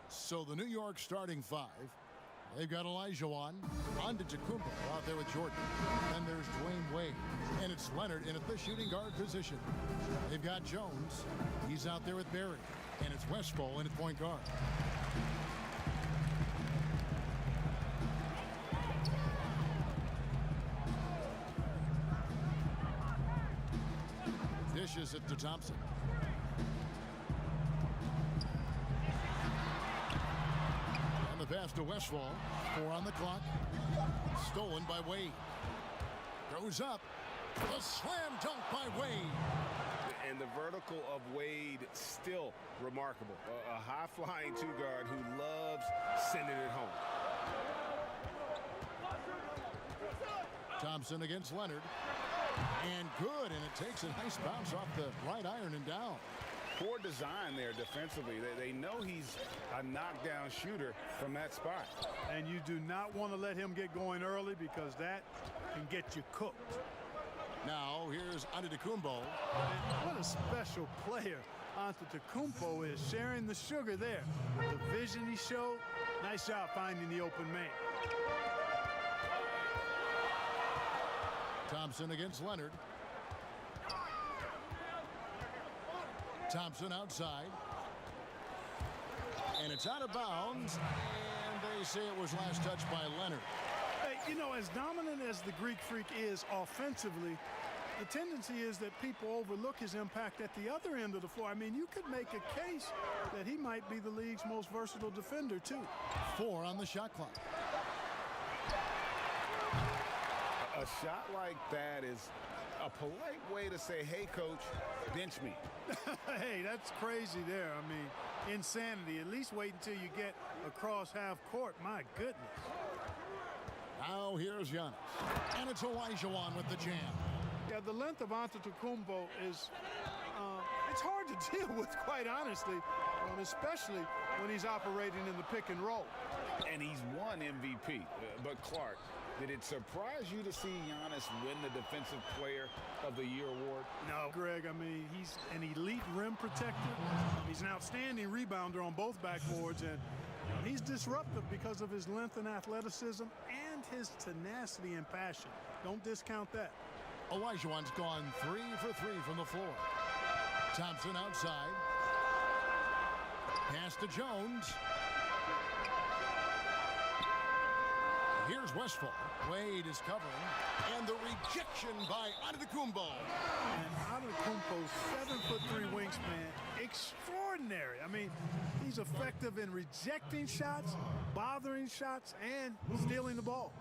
So the New York starting five, they've got Olajuwon, Antetokounmpo out there with Jordan. Then there's Dwayne Wade, and it's Leonard in at the shooting guard position. They've got Jones. He's out there with Barry, and it's Westphal in at point guard. Dishes it to Thompson. And the pass to Westphal. 4 on the clock. Stolen by Wade. Goes up. The slam dunk by Wade. And the vertical of Wade still remarkable. A high-flying two-guard who loves sending it home. Thompson against Leonard. And good, and it takes a nice bounce off the right iron and down. Poor design there defensively. They know he's a knockdown shooter from that spot. And you do not want to let him get going early because that can get you cooked. Now here's Antetokounmpo. And what a special player Antetokounmpo is, sharing the sugar there. The vision he showed, nice job finding the open man. Thompson against Leonard. Thompson outside. And it's out of bounds. And they say it was last touched by Leonard. Hey, you know, as dominant as the Greek Freak is offensively, the tendency is that people overlook his impact at the other end of the floor. I mean, you could make a case that he might be the league's most versatile defender, too. 4 on the shot clock. A shot like that is a polite way to say, hey, coach, bench me. Hey, that's crazy there. I mean, insanity. At least wait until you get across half court. My goodness. Now here's Giannis. And it's Olajuwon with the jam. Yeah, the length of Antetokounmpo is it's hard to deal with, quite honestly, especially when he's operating in the pick and roll. And he's won MVP. But, Clark, did it surprise you to see Giannis win the Defensive Player of the Year award? No, Greg. I mean, he's an elite rim protector. He's an outstanding rebounder on both backboards, and he's disruptive because of his length and athleticism and his tenacity and passion. Don't discount that. Olajuwon's gone 3 for 3 from the floor. Thompson outside. Pass to Jones. Here's Westphal. Wade is covering. And the rejection by Antetokounmpo. And Antetokounmpo's 7'3" wingspan, extraordinary. I mean, he's effective in rejecting shots, bothering shots, and stealing the ball.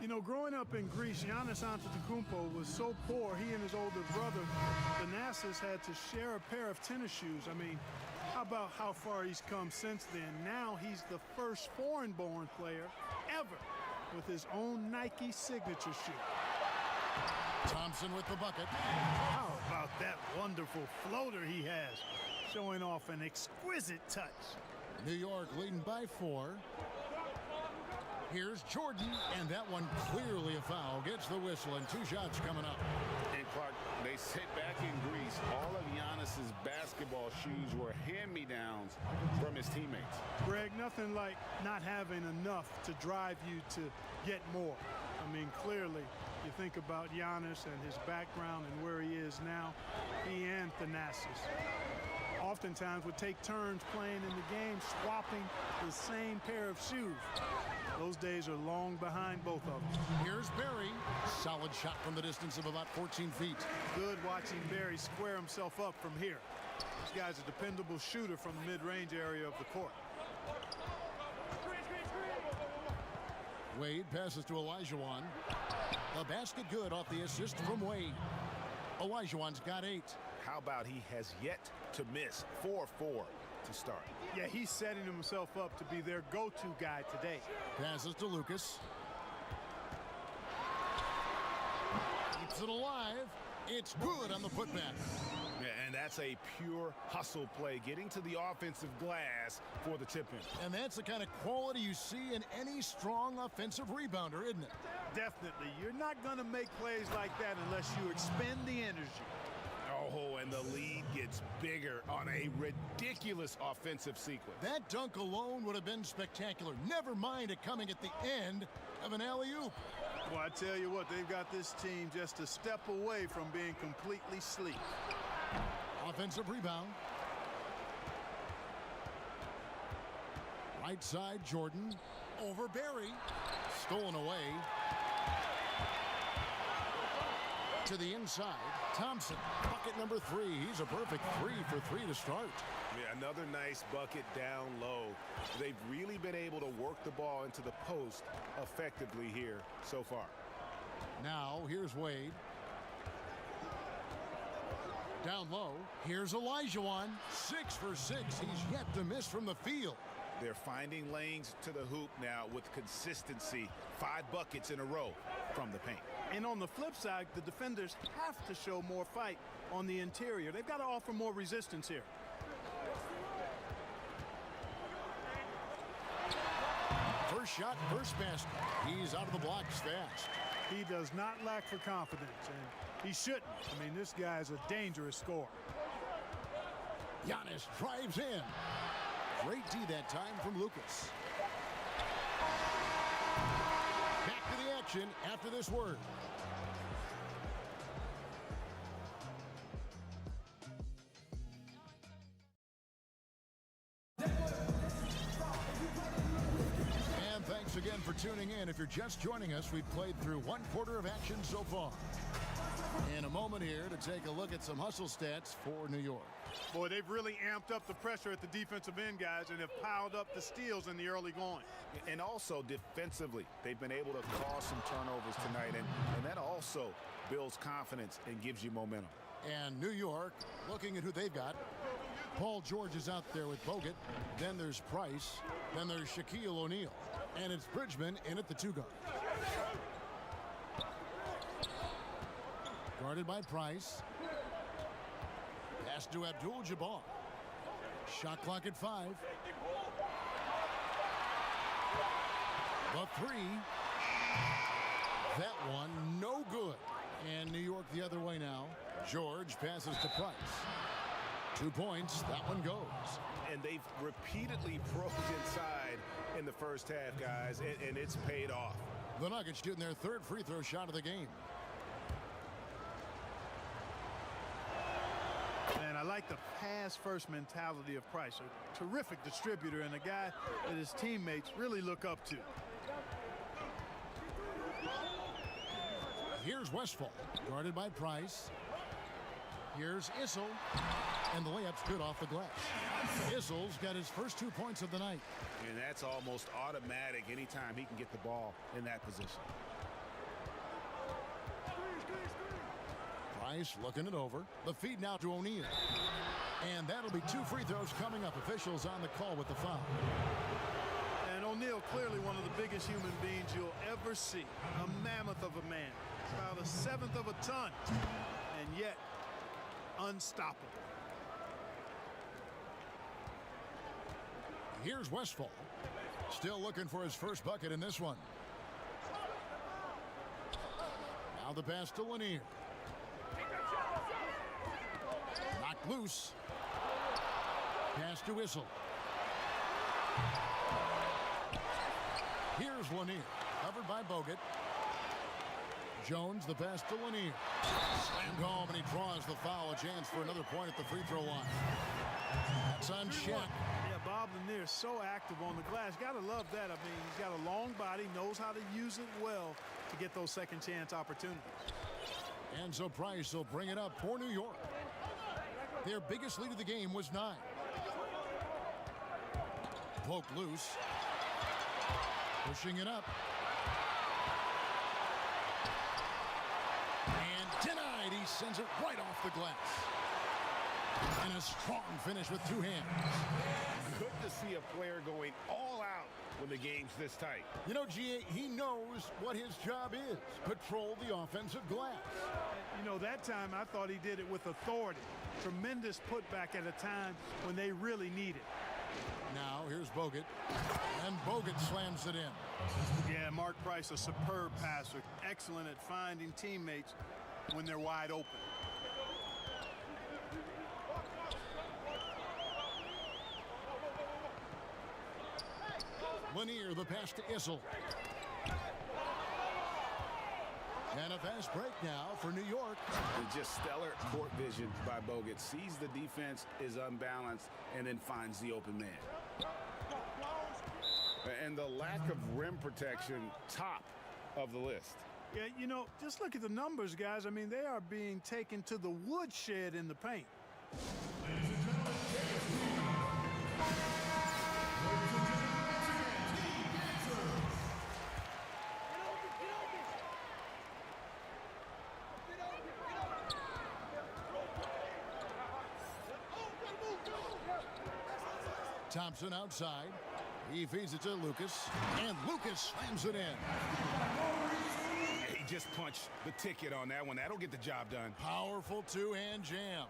You know, growing up in Greece, Giannis Antetokounmpo was so poor, he and his older brother, Thanasis, had to share a pair of tennis shoes. I mean, how about how far he's come since then? Now he's the first foreign-born player ever with his own Nike signature shoe. Thompson with the bucket. How about that wonderful floater he has, showing off an exquisite touch. New York leading by 4. Here's Jordan, and that one clearly a foul. Gets the whistle, and 2 shots coming up. And, Clark, they sit back in Greece. All of Giannis's basketball shoes were hand-me-downs from his teammates. Greg, nothing like not having enough to drive you to get more. I mean, clearly, you think about Giannis and his background and where he is now, he and Thanasis oftentimes would take turns playing in the game, swapping the same pair of shoes. Those days are long behind both of them. Here's Barry. Solid shot from the distance of about 14 feet. Good watching Barry square himself up from here. This guy's a dependable shooter from the mid-range area of the court. Wade passes to Olajuwon. The basket good off the assist from Wade. Olajuwon's got 8. How about he has yet to miss 4-4 to start? Yeah, he's setting himself up to be their go-to guy today. Passes to Lucas. Keeps it alive. It's good on the putback. Yeah, and that's a pure hustle play, getting to the offensive glass for the tip-in. And that's the kind of quality you see in any strong offensive rebounder, isn't it? Definitely. You're not going to make plays like that unless you expend the energy. Oh, Oh, and the lead gets bigger on a ridiculous offensive sequence. That dunk alone would have been spectacular. Never mind it coming at the end of an alley-oop. Well, I tell you what, they've got this team just a step away from being completely sleek. Offensive rebound. Right side, Jordan. Over Barry. Stolen away. To the inside, Thompson. Bucket number 3. He's a perfect 3 for 3 to start. Yeah, another nice bucket down low. They've really been able to work the ball into the post effectively here so far. Now, here's Wade. Down low, here's Olajuwon. 6 for 6. He's yet to miss from the field. They're finding lanes to the hoop now with consistency. 5 buckets in a row from the paint. And on the flip side, the defenders have to show more fight on the interior. They've got to offer more resistance here. First shot, first basket. He's out of the blocks fast. He does not lack for confidence, and he shouldn't. I mean, this guy's a dangerous scorer. Giannis drives in. Great D that time from Lucas. Back to the action after this word. And thanks again for tuning in. If you're just joining us, we've played through 1/4 of action so far. In a moment here to take a look at some hustle stats for New York. Boy, they've really amped up the pressure at the defensive end, guys, and have piled up the steals in the early going. And also defensively, they've been able to cause some turnovers tonight, and that also builds confidence and gives you momentum. And New York, looking at who they've got. Paul George is out there with Bogut. Then there's Price. Then there's Shaquille O'Neal. And it's Bridgman in at the 2 guard. Guarded by Price. Pass to Abdul-Jabbar. Shot clock at 5. The 3. That one no good. And New York the other way now. George passes to Price. 2 points. That one goes. And they've repeatedly broke inside in the first half, guys, and it's paid off. The Nuggets shooting their 3rd free throw shot of the game. Man, I like the pass-first mentality of Price. A terrific distributor and a guy that his teammates really look up to. Here's Westphal, guarded by Price. Here's Issel, and the layup's good off the glass. Issel's got his first 2 points of the night. And that's almost automatic anytime he can get the ball in that position. Price looking it over. The feed now to O'Neal. And that'll be 2 free throws coming up. Officials on the call with the foul. And O'Neal, clearly one of the biggest human beings you'll ever see. A mammoth of a man. About a 1/7 of a ton. And yet, unstoppable. Here's Westphal. Still looking for his first bucket in this one. Now the pass to Lanier. Knocked loose. Pass to Issel. Here's Lanier. Covered by Bogut. Jones, the pass to Lanier. Slammed home, and he draws the foul. A chance for another point at the free throw line. That's on Shaq. Yeah, Bob Lanier is so active on the glass. Got to love that. I mean, he's got a long body, knows how to use it well to get those second chance opportunities. And so Price will bring it up for New York. Their biggest lead of the game was 9. Poked loose. Pushing it up. And denied. He sends it right off the glass. And a strong finish with 2 hands. Good to see a player going all out when the game's this tight. You know, G.A., he knows what his job is. Patrol the offensive glass. You know, that time I thought he did it with authority. Tremendous putback at a time when they really need it. Now here's Bogut. And Bogut slams it in. Yeah, Mark Price, a superb passer. Excellent at finding teammates when they're wide open. Lanier, the pass to Issel. And a fast break now for New York. Just stellar court vision by Bogut. Sees the defense is unbalanced and then finds the open man. And the lack of rim protection, top of the list. Yeah, you know, just look at the numbers, guys. I mean, they are being taken to the woodshed in the paint. Thompson outside. He feeds it to Lucas, and Lucas slams it in. He just punched the ticket on that one. That'll get the job done. Powerful two-hand jam.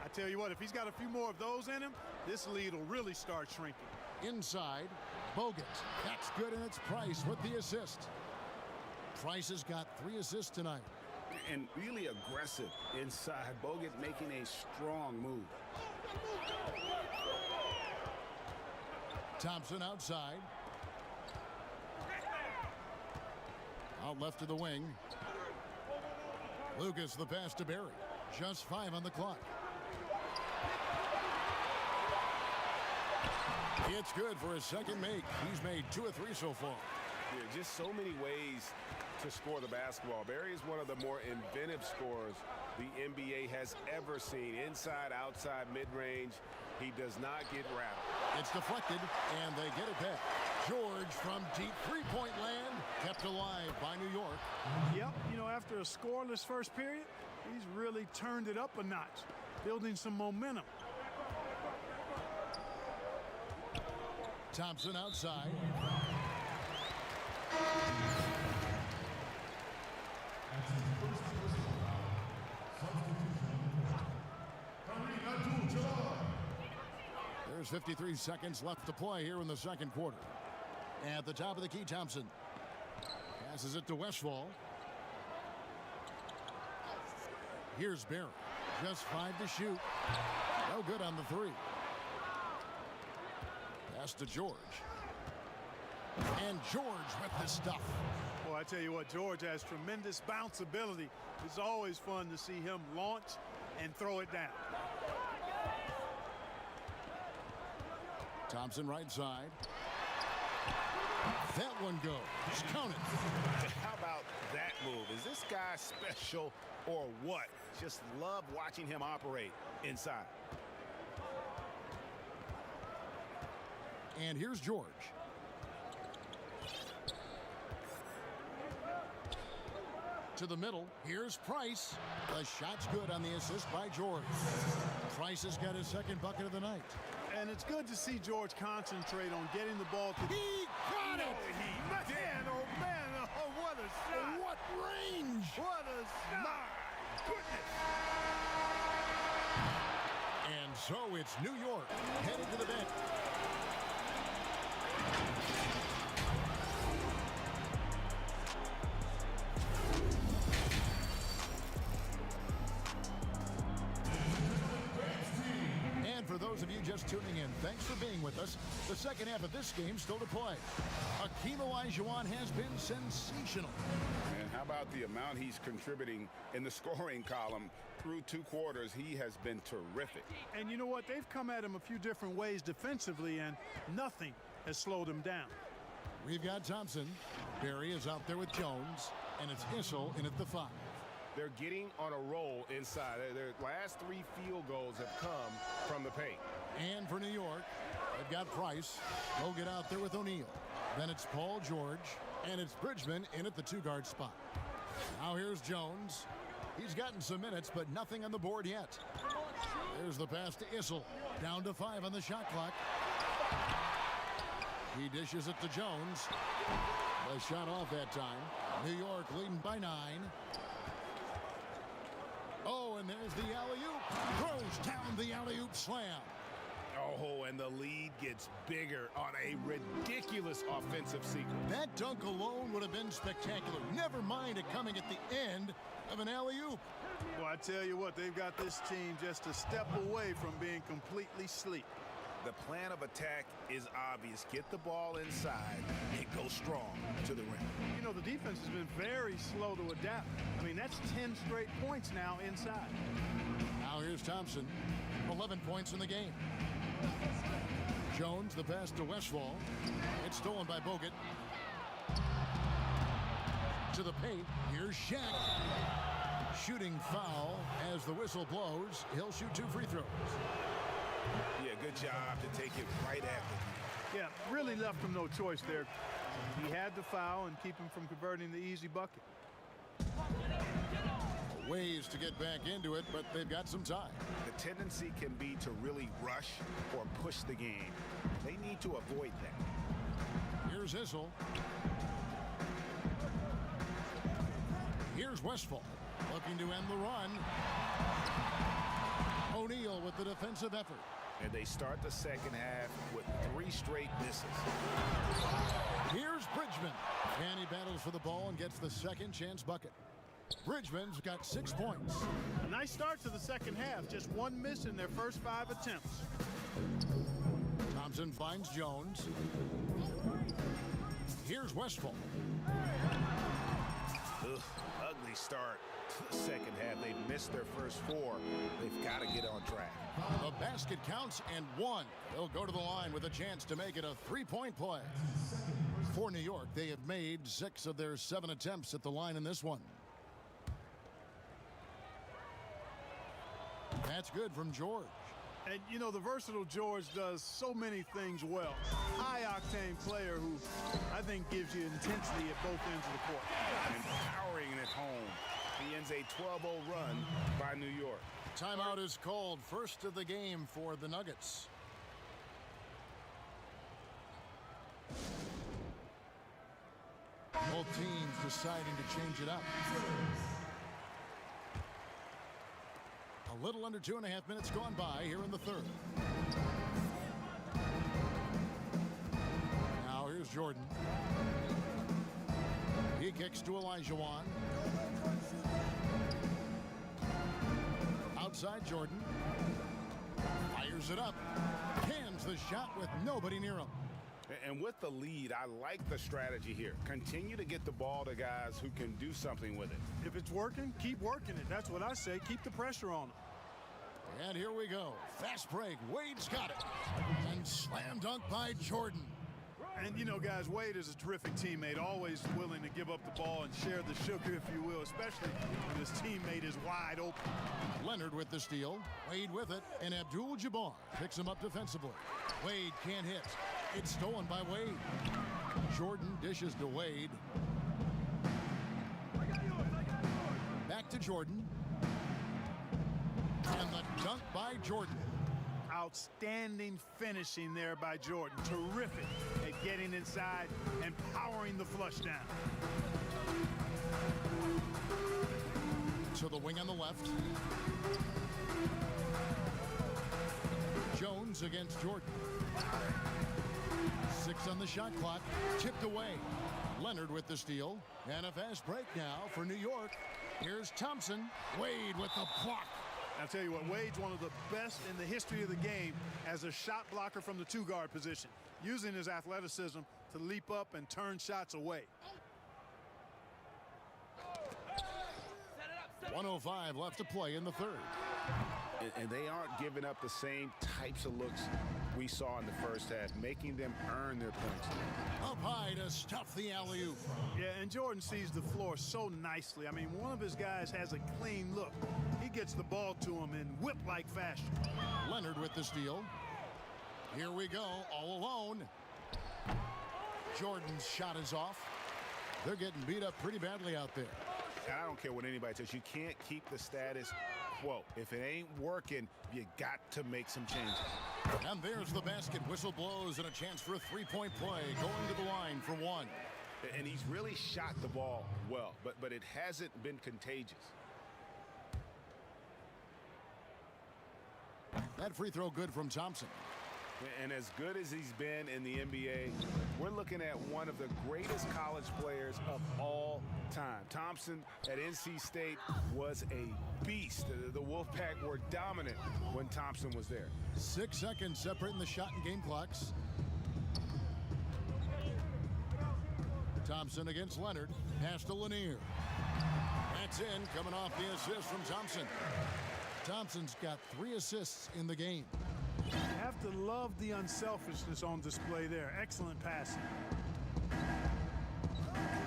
I tell you what, if he's got a few more of those in him, this lead will really start shrinking. Inside, Bogut. That's good, and it's Price with the assist. Price has got 3 assists tonight. And really aggressive inside. Bogut making a strong move. Thompson outside. Out left to the wing. Lucas, the pass to Barry. Just 5 on the clock. It's good for his second make. He's made 2 of 3 so far. Yeah, just so many ways to score the basketball. Barry is one of the more inventive scorers the NBA has ever seen. Inside, outside, mid-range. He does not get rattled. It's deflected, and they get it back. George from deep three-point land, kept alive by New York. Yep, you know, after a scoreless first period, he's really turned it up a notch, building some momentum. Thompson outside. There's 53 seconds left to play here in the second quarter. At the top of the key, Thompson passes it to Westfall. Here's Barry. Just 5 to shoot. No good on the 3. Pass to George. And George with the stuff. Well, I tell you what, George has tremendous bounce ability. It's always fun to see him launch and throw it down. Thompson right side. That one goes. Count it. How about that move? Is this guy special or what? Just love watching him operate inside. And here's George. To the middle. Here's Price. The shot's good on the assist by George. Price has got his second bucket of the night. And it's good to see George concentrate on getting the ball to... He got it! Man, oh, man, oh, what a shot! What range! What a shot! My goodness! And so it's New York headed to the bench. For those of you just tuning in, thanks for being with us. The second half of this game still to play. Hakeem Olajuwon has been sensational. And how about the amount he's contributing in the scoring column through 2 quarters? He has been terrific. And you know what? They've come at him a few different ways defensively, and nothing has slowed him down. We've got Thompson. Barry is out there with Jones, and it's Issel in at the 5. They're getting on a roll inside. Their last 3 field goals have come from the paint. And for New York, they've got Price. They'll get out there with O'Neal. Then it's Paul George, and it's Bridgman in at the 2-guard spot. Now here's Jones. He's gotten some minutes, but nothing on the board yet. There's the pass to Issel. Down to 5 on the shot clock. He dishes it to Jones. The shot off that time. New York leading by 9. Oh, and there's the alley-oop. Throws down the alley-oop slam. Oh, and the lead gets bigger on a ridiculous offensive sequence. That dunk alone would have been spectacular. Never mind it coming at the end of an alley-oop. Well, I tell you what, they've got this team just a step away from being completely asleep. The plan of attack is obvious. Get the ball inside and go strong to the rim. You know, the defense has been very slow to adapt. I mean, that's 10 straight points now inside. Now here's Thompson. 11 points in the game. Jones, the pass to Westfall. It's stolen by Bogut. To the paint. Here's Shaq. Shooting foul as the whistle blows. He'll shoot 2 free throws. Yeah, good job to take it right at them. Yeah, really left him no choice there. He had to foul and keep him from converting the easy bucket. Ways to get back into it, but they've got some time. The tendency can be to really rush or push the game. They need to avoid that. Here's Issel. Here's Westfall. Looking to end the run. O'Neal with the defensive effort. And they start the second half with 3 straight misses. Here's Bridgman. And he battles for the ball and gets the second chance bucket. Bridgman's got 6 points. A nice start to the second half. Just 1 miss in their first 5 attempts. Thompson finds Jones. Here's Westfall. Ugh, ugly start to the second half. They've missed their first 4. They've got to get on track. The basket counts and 1. They'll go to the line with a chance to make it a 3-point play. For New York, they have made 6 of their 7 attempts at the line in this one. That's good from George. And, you know, the versatile George does so many things well. High-octane player who I think gives you intensity at both ends of the court. Empowering it home. He ends a 12-0 run by New York. Timeout is called. First of the game for the Nuggets. Both teams deciding to change it up. A little under 2.5 minutes gone by here in the third. Now here's Jordan. He kicks to Olajuwon. Outside Jordan. Fires it up. Cans the shot with nobody near him. And with the lead, I like the strategy here. Continue to get the ball to guys who can do something with it. If it's working, keep working it. That's what I say. Keep the pressure on them. And here we go. Fast break. Wade's got it. And slam dunk by Jordan. And, you know, guys, Wade is a terrific teammate, always willing to give up the ball and share the sugar, if you will, especially when his teammate is wide open. Leonard with the steal. Wade with it. And Abdul-Jabbar picks him up defensively. Wade can't hit. It's stolen by Wade. Jordan dishes to Wade. Back to Jordan. And the dunk by Jordan. Outstanding finishing there by Jordan. Terrific at getting inside and powering the flush down. To the wing on the left. Jones against Jordan. 6 on the shot clock. Tipped away. Leonard with the steal. And a fast break now for New York. Here's Thompson. Wade with the block. I'll tell you what, Wade's one of the best in the history of the game as a shot blocker from the 2-guard position, using his athleticism to leap up and turn shots away. 1:05 left to play in the third. And they aren't giving up the same types of looks we saw in the first half, making them earn their points. Up high to stuff the alley-oop. Yeah, and Jordan sees the floor so nicely. I mean, one of his guys has a clean look. He gets the ball to him in whip-like fashion. Leonard with the steal. Here we go, all alone. Jordan's shot is off. They're getting beat up pretty badly out there. And I don't care what anybody says. You can't keep the status quo. If it ain't working, you got to make some changes. And there's the basket. Whistle blows and a chance for a 3-point play. Going to the line for 1. And he's really shot the ball well, but it hasn't been contagious. That free throw good from Thompson. And as good as he's been in the NBA, we're looking at one of the greatest college players of all time. Thompson at NC State was a beast. The Wolfpack were dominant when Thompson was there. 6 seconds separating the shot and game clocks. Thompson against Leonard. Pass to Lanier. That's in, coming off the assist from Thompson. Thompson's got 3 assists in the game. You have to love the unselfishness on display there. Excellent passing.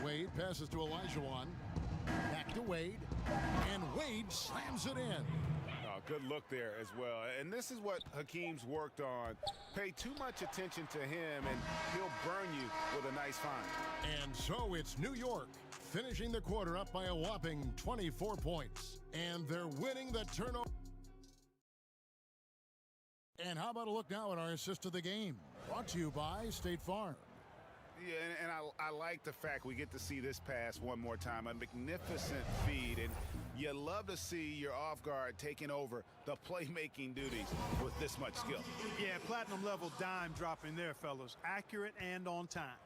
Wade passes to Olajuwon. Back to Wade. And Wade slams it in. Good look there as well. And this is what Hakeem's worked on. Pay too much attention to him, and he'll burn you with a nice find. And so it's New York finishing the quarter up by a whopping 24 points. And they're winning the turnover. And how about a look now at our assist of the game? Brought to you by State Farm. Yeah, and I like the fact we get to see this pass one more time. A magnificent feed, and you love to see your off guard taking over the playmaking duties with this much skill. Yeah, platinum level dime dropping there, fellas. Accurate and on time.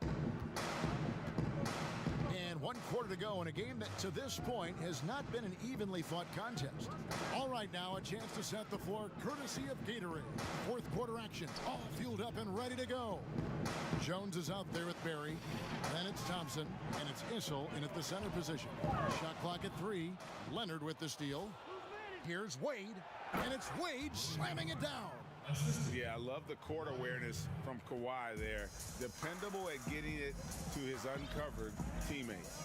And 1 quarter to go in a game that to this point has not been an evenly fought contest. All right, now a chance to set the floor courtesy of Gatorade. 4th quarter action, all fueled up and ready to go. Jones is out there with Barry. Then it's Thompson, and it's Issel in at the center position. Shot clock at 3. Leonard with the steal. Here's Wade, and it's Wade slamming it down. Yeah, I love the court awareness from Kawhi there. Dependable at getting it to his uncovered teammates.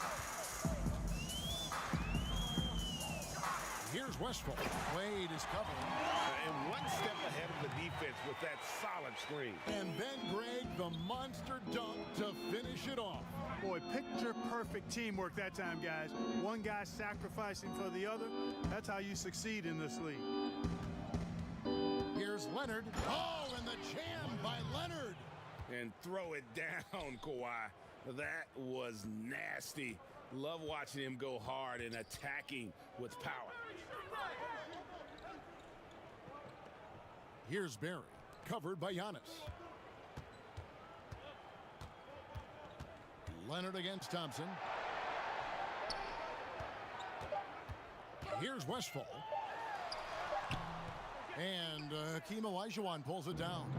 Here's Westphal. Wade is covering. And one step ahead of the defense with that solid screen. And then Greg, the monster dunk to finish it off. Boy, picture perfect teamwork that time, guys. One guy sacrificing for the other. That's how you succeed in this league. Here's Leonard. Oh, and the jam by Leonard. And throw it down, Kawhi. That was nasty. Love watching him go hard and attacking with power. Here's Barry, covered by Giannis. Leonard against Thompson. Here's Westphal. And Hakeem Olajuwon pulls it down.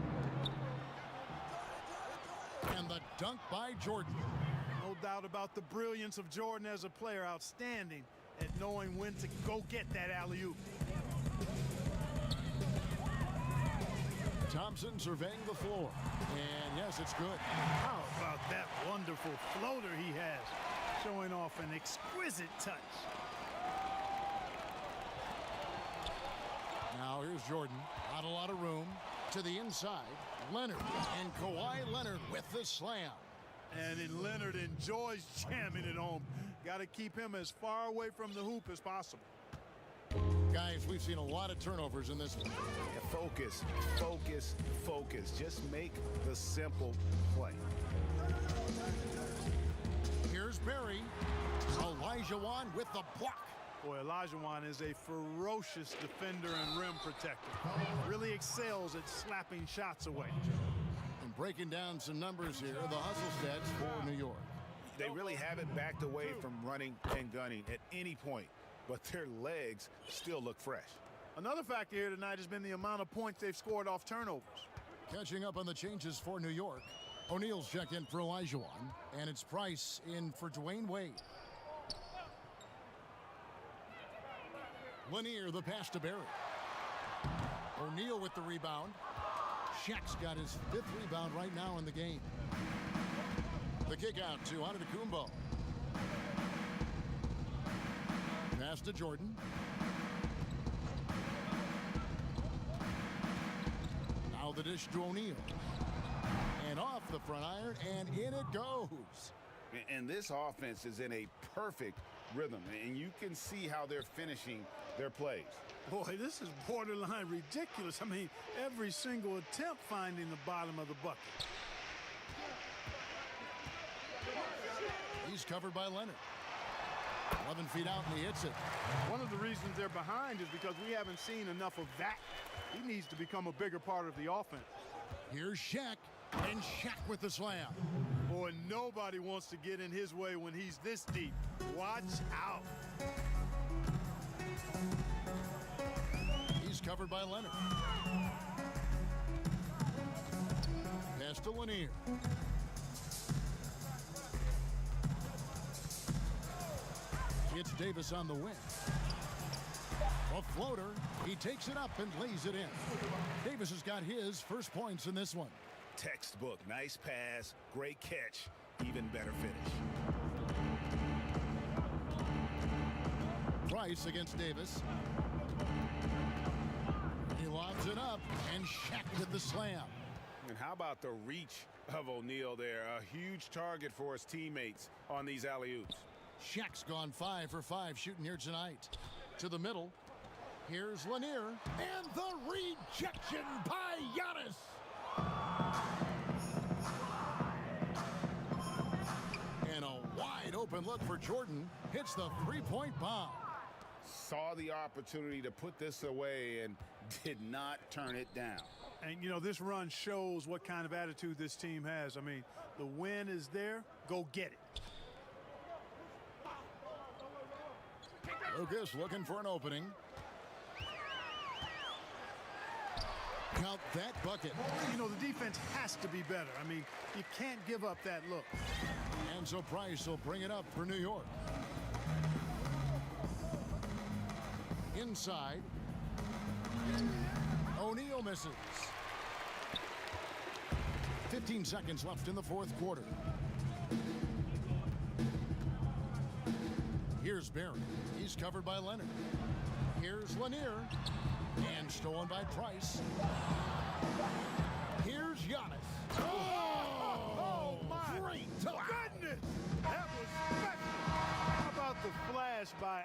And the dunk by Jordan. No doubt about the brilliance of Jordan as a player. Outstanding at knowing when to go get that alley-oop. Thompson surveying the floor. And yes, it's good. How about that wonderful floater he has? Showing off an exquisite touch. Now here's Jordan. Not a lot of room. To the inside. Leonard. And Kawhi Leonard with the slam. And then Leonard enjoys jamming it home. Got to keep him as far away from the hoop as possible. Guys, we've seen a lot of turnovers in this one. Yeah, focus, focus, focus. Just make the simple play. Here's Barry. Olajuwon with the block. Boy, Olajuwon is a ferocious defender and rim protector. Really excels at slapping shots away. And breaking down some numbers here, the hustle stats for New York. They really haven't backed away from running and gunning at any point, but their legs still look fresh. Another factor here tonight has been the amount of points they've scored off turnovers. Catching up on the changes for New York. O'Neal's checked in for Olajuwon, and it's Price in for Dwayne Wade. Lanier, the pass to Barry. O'Neal with the rebound. Shaq's got his 5th rebound right now in the game. The kick out to Antetokounmpo. Pass to Jordan. Now the dish to O'Neal. And off the front iron, and in it goes. And this offense is in a perfect rhythm, and you can see how they're finishing their plays. Boy, this is borderline ridiculous. I mean, every single attempt finding the bottom of the bucket. He's covered by Leonard. 11 feet out, and he hits it. One of the reasons they're behind is because we haven't seen enough of that. He needs to become a bigger part of the offense. Here's Shaq, and Shaq with the slam. Boy, nobody wants to get in his way when he's this deep. Watch out. He's covered by Leonard. Pass to Lanier. It's Davis on the wing. A floater. He takes it up and lays it in. Davis has got his first points in this one. Textbook. Nice pass. Great catch. Even better finish. Price against Davis. He lobs it up, and Shaq with the slam. And how about the reach of O'Neal there? A huge target for his teammates on these alley-oops. Shaq's gone 5 for 5 shooting here tonight. To the middle. Here's Lanier. And the rejection by Giannis. And a wide open look for Jordan. Hits the three-point bomb. Saw the opportunity to put this away and did not turn it down. And, you know, this run shows what kind of attitude this team has. I mean, the win is there. Go get it. Lucas looking for an opening. Count that bucket. You know, the defense has to be better. I mean, you can't give up that look. And so Price will bring it up for New York. Inside. O'Neal misses. 15 seconds left in the fourth quarter. Here's Barry. He's covered by Leonard. Here's Lanier. And stolen by Price. Here's Giannis. Oh, my great goodness! That was special. How about the flash by